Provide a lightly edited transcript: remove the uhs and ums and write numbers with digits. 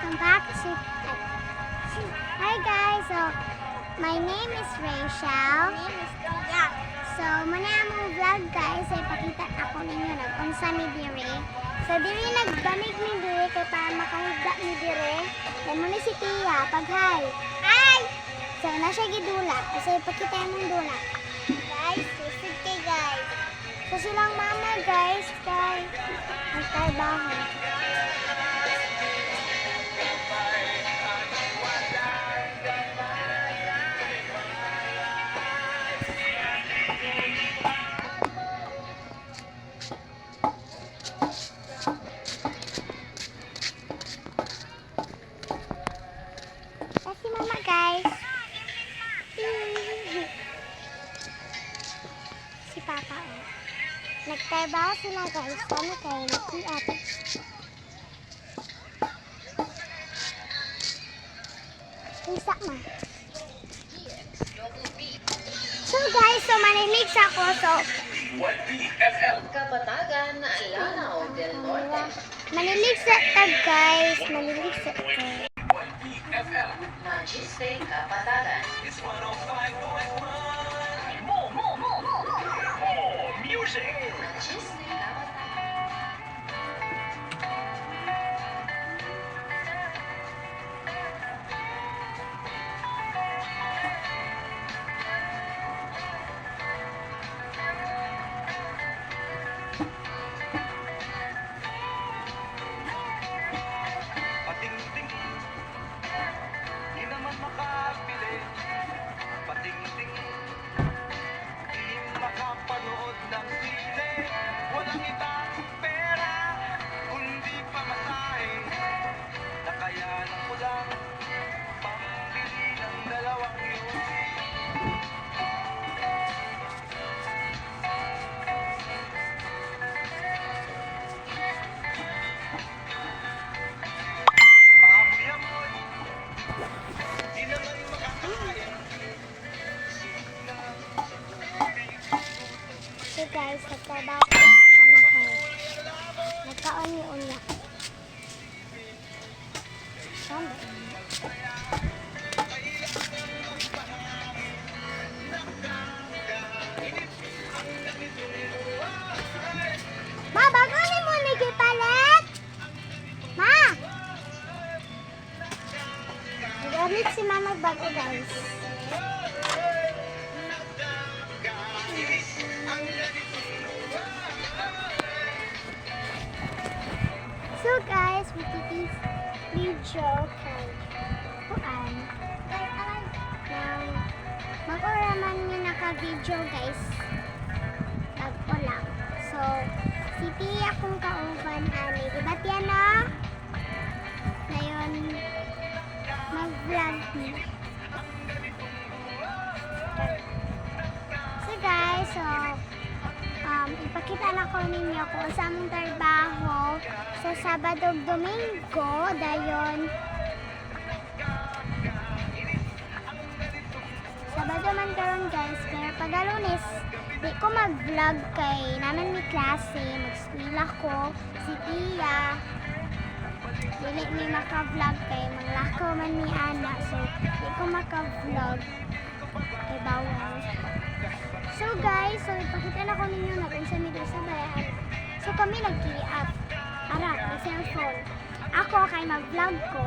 welcome back to... Hi guys, so my name is Rachel. My name is Tia. So muna among vlog guys, ay pakita ako ninyo nag-unsa mi dire. So dire nagbanig mi dire kay para makahigda mi dire. Kay mo ni si Tia, pag-hi. Hi! So na siya gidula, kasi ipakita mong dula. Guys, listen kay guys. So silang mama guys, kay nagtrabaho. Si mama guys. Si papa oh. Nagtrabaho sila guys. Kami kayo nag-iat. Isa ma. So guys, so manilig ako. So Kapatagan na Lanao del Norte. manilig sa tag guys. Manilig sa tag. Machiste Kapatagan. Machiste Kapatagan. Pating-ting, di naman makabili. Pating-ting, di makapanood ng sine. Walang ibang pera, kundi pamasahe. Nakayanan ko lang, pambili ng dalawang yusi. Paamoy-amoy, di naman makakain. So guys, nagtrabaho ko. Mama ko. Nagkaon-unya. Saan? Ma, bago ni mo nagipalit? Ma! Gamit si mama bago guys. So guys, we did this video kay Kuan. Mag-oraman nyo naka-video guys. Tagpo lang. So, si Tia kong kauban ani. Diba Tia no? Ngayon, mag-vlog niya. So guys, so, ipakita na ko ninyo kung sa among trabaho sa Sabado Domingo dayon Sabado man karon guys, pero pag Lunes di ko mag-vlog kay naman may klase, mag-eskwela ko si Tia dili mi maka-vlog kay manglakaw man ni Ana, so di ko maka-vlog kay bawal. So guys, so ipakita na ko ninyo na kung saan dito sa bayan. So kami nag-clear up. Ara, may cellphone. Ako kay mag-vlog ko.